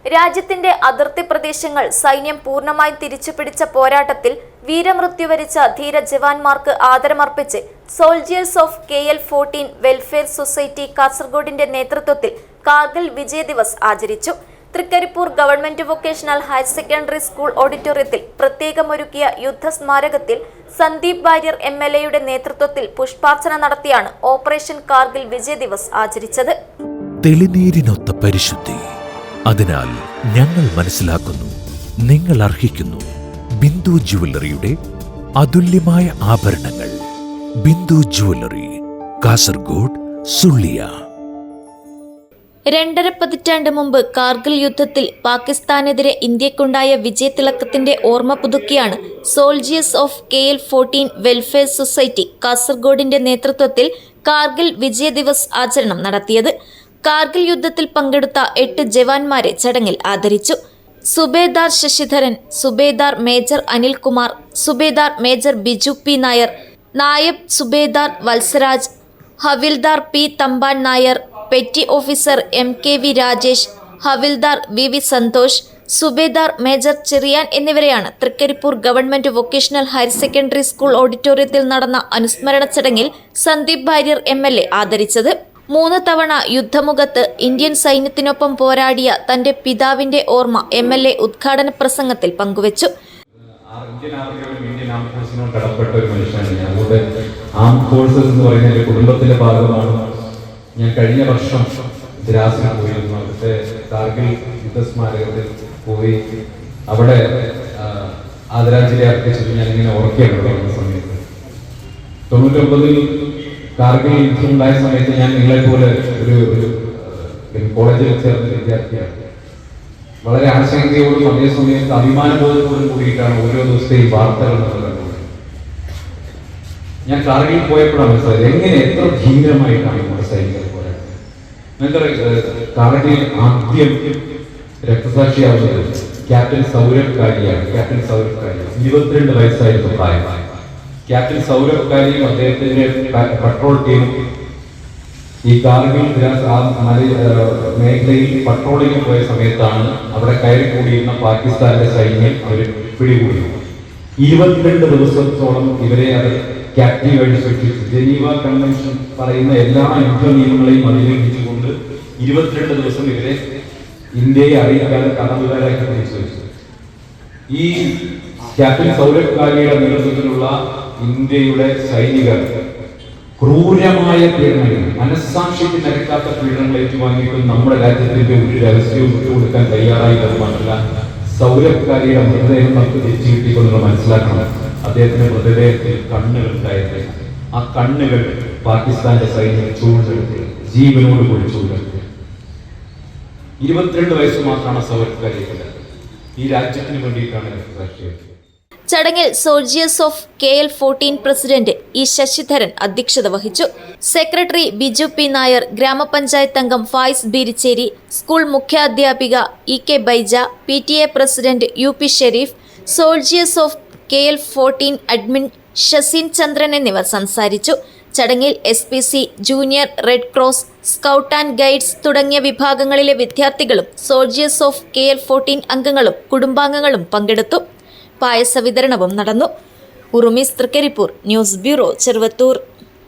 രാജ്യത്തിന്റെ അതിർത്തി പ്രദേശങ്ങൾ സൈന്യം പൂർണ്ണമായും തിരിച്ചുപിടിച്ച പോരാട്ടത്തിൽ വീരമൃത്യു വരിച്ച ധീര ജവാന്മാർക്ക് ആദരമർപ്പിച്ച് soldiers of KL-14 welfare society കാസർഗോഡിന്റെ നേതൃത്വത്തിൽ കാർഗിൽ വിജയ് ദിവസ് ആചരിച്ചു. Thrikkaripur government vocational higher secondary school ഓഡിറ്റോറിയത്തിൽ പ്രത്യേകമൊരുക്കിയ യുദ്ധസ്മാരകത്തിൽ സന്ദീപ് വാര്യർ MLA നേതൃത്വത്തിൽ പുഷ്പാർച്ചന നടത്തിയാണ് ഓപ്പറേഷൻ കാർഗിൽ വിജയ് ദിവസ് ആചരിച്ചത്. തെളിനീരിനൊത്ത പരിശുദ്ധി, അതിനാൽ ഞങ്ങൾ മനസ്സിലാക്കുന്നു, നിങ്ങൾ അർഹിക്കുന്നു. ബിന്ദു ജുവല്ലറിയുടെ അതുല്യമായ ആഭരണങ്ങൾ. ബിന്ദു ജുവല്ലറി, കാസർഗോഡ്, സുള്ളിയ. 2.5 പതിറ്റാണ്ട് മുമ്പ് കാർഗിൽ യുദ്ധത്തിൽ പാകിസ്ഥാനെതിരെ ഇന്ത്യക്കുണ്ടായ വിജയത്തിളക്കത്തിന്റെ ഓർമ്മ പുതുക്കിയാണ് soldiers of KL-14 welfare society കാസർഗോഡിന്റെ നേതൃത്വത്തിൽ കാർഗിൽ വിജയ് ദിവസ് ആചരണം നടത്തിയത്. കാർഗിൽ യുദ്ധത്തിൽ പങ്കെടുത്ത 8 ജവാന്മാരെ ചടങ്ങിൽ ആദരിച്ചു. Subedar Sasidharan, Subedar major Anilkumar, Subedar major Biju P. Nair, Naib Subedar Valsaraj, Havildar P. Thampan Nair, petty officer MKV Rajesh, Havildar VV Santhosh, Subedar major Cheriyan എന്നിവരെയാണ് Thrikkaripur government vocational higher secondary school ഓഡിറ്റോറിയത്തിൽ നടന്ന അനുസ്മരണ ചടങ്ങിൽ സന്ദീപ് വാര്യർ MLA ആദരിച്ചത്. 3 തവണ യുദ്ധമുഖത്ത് ഇന്ത്യൻ സൈന്യത്തിനൊപ്പം പോരാടിയ തന്റെ പിതാവിന്റെ ഓർമ്മ MLA ഉദ്ഘാടന പ്രസംഗത്തിൽ പങ്കുവച്ചു. ഇന്ത്യൻ ആംഡ് ഫോഴ്സിനോട് കടപ്പെട്ട ഒരു മനുഷ്യനാണ് ഞാൻ. അതുകൊണ്ട് ആംഡ് ഫോഴ്സസ് എന്ന് പറയുന്ന ഒരു കുടുംബത്തിന്റെ ഭാഗമാണ്. ഞാൻ കഴിഞ്ഞ വർഷം ദ്രാസിൽ പോയിരുന്നു. അവിടുത്തെ കാർഗിൽ യുദ്ധസ്മാരകത്തിൽ പോയി അവിടെ ആദരാഞ്ജലി അർപ്പിച്ചിട്ട് ഞാൻ ഇങ്ങനെ ഓർക്കുകയാണ്. സമയത്ത് 99-ൽ കാർഗിൽ യുദ്ധം ഉണ്ടായ സമയത്ത് ഞാൻ നിങ്ങളെപ്പോലെ ഒരു കോളേജിൽ ചേർന്ന വിദ്യാർത്ഥിയാണ്. വളരെ ആശങ്കയോടും അതേസമയത്ത് അഭിമാനബോധത്തോടും കൂടിയിട്ടാണ് ഓരോ ദിവസത്തെയും വാർത്തകൾ നമ്മൾ കണ്ടത്. ഞാൻ കാർഗിൽ പോയപ്പോഴാണ് മനസ്സിലായത് എങ്ങനെ എത്ര ധീരമായിട്ടാണ് നമ്മുടെ സൈനികർ പോരാടുന്നത്. കാർഗിൽ ആദ്യം രക്തസാക്ഷിയാവുന്നത് ക്യാപ്റ്റൻ സൗരഭ് കാലിയാണ്. 22 വയസ്സായിരുന്നു പ്രായം. ക്യാപ്റ്റൻ സൗരഭ് കാലിയും അദ്ദേഹത്തിന്റെ പട്രോൾ ടീമും ഈ കാർഗിൽ മേഖലയിൽ പട്രോളിംഗ് പോയ സമയത്താണ് അവിടെ കയറി കൂടിയിരുന്ന പാകിസ്ഥാന്റെ സൈന്യം അവർ പിടികൂടി. 22 ദിവസത്തോളം ഇവരെ അത് ക്യാപ്റ്റീവായിട്ട് സൂക്ഷിച്ചു. ജനീവ കൺവെൻഷൻ പറയുന്ന എല്ലാ യുദ്ധ നിയമങ്ങളെയും അതിലംഘിച്ചുകൊണ്ട് 22 ദിവസം ഇവരെ ഇന്ത്യയെ അറിയിക്കാൻ കടന്നുകാരാക്കി തിരിച്ചു വെച്ചു. ഈ ക്യാപ്റ്റൻ സൗരഭ് കാലിയുടെ നേതൃത്വത്തിലുള്ള ഇന്ത്യയുടെ സൈനികർ ക്രൂരമായ പീഡനങ്ങൾ, മനസ്സാക്ഷിക്ക് നിരക്കാത്ത പീഡനങ്ങൾ ഏറ്റുവാങ്ങിയിട്ടും നമ്മുടെ രാജ്യത്തിന്റെ ഒരു രഹസ്യവും വിട്ടുകൊടുക്കാൻ തയ്യാറായി വരുമാനമല്ല. സൗരഭ് കാലിയുടെ മൃതദേഹം നമുക്ക് തിരിച്ചു കിട്ടിക്കൊണ്ടെന്ന് മനസ്സിലാക്കണം. അദ്ദേഹത്തിന്റെ മൃതദേഹത്തിൽ കണ്ണുകൾ ഉണ്ടായിരുന്നു. ആ കണ്ണുകൾ പാകിസ്ഥാന്റെ സൈന്യം ചൂണ്ടെടുത്ത് ജീവനോട് കൂടി ചൂണ്ടെടുത്ത്. 22 വയസ്സ് മാത്രമാണ് സൗരഭ് കാലിക്ക്. ഈ രാജ്യത്തിന് വേണ്ടിയിട്ടാണ് രക്തസാക്ഷിയായത്. ചടങ്ങിൽ soldiers of KL-14 president E. Sasidharan അധ്യക്ഷത വഹിച്ചു. Secretary Biju P. നായർ, ഗ്രാമപഞ്ചായത്ത് അംഗം ഫായിസ് ബീരിച്ചേരി, സ്കൂൾ മുഖ്യാധ്യാപിക EK Baija, PTA president UP Sherif, soldiers of KL-14 admin Shazeen Chandran എന്നിവർ സംസാരിച്ചു. ചടങ്ങിൽ SPC, junior red cross, scout and guides തുടങ്ങിയ വിഭാഗങ്ങളിലെ വിദ്യാർത്ഥികളും സോൾജിയേഴ്സ് ഓഫ് KL-14 അംഗങ്ങളും കുടുംബാംഗങ്ങളും പങ്കെടുത്തു. പായസ വിതരണവും നടന്നു. ഉറുമീസ് തൃക്കരിപ്പൂർ, ന്യൂസ് ബ്യൂറോ, ചെറുവത്തൂർ.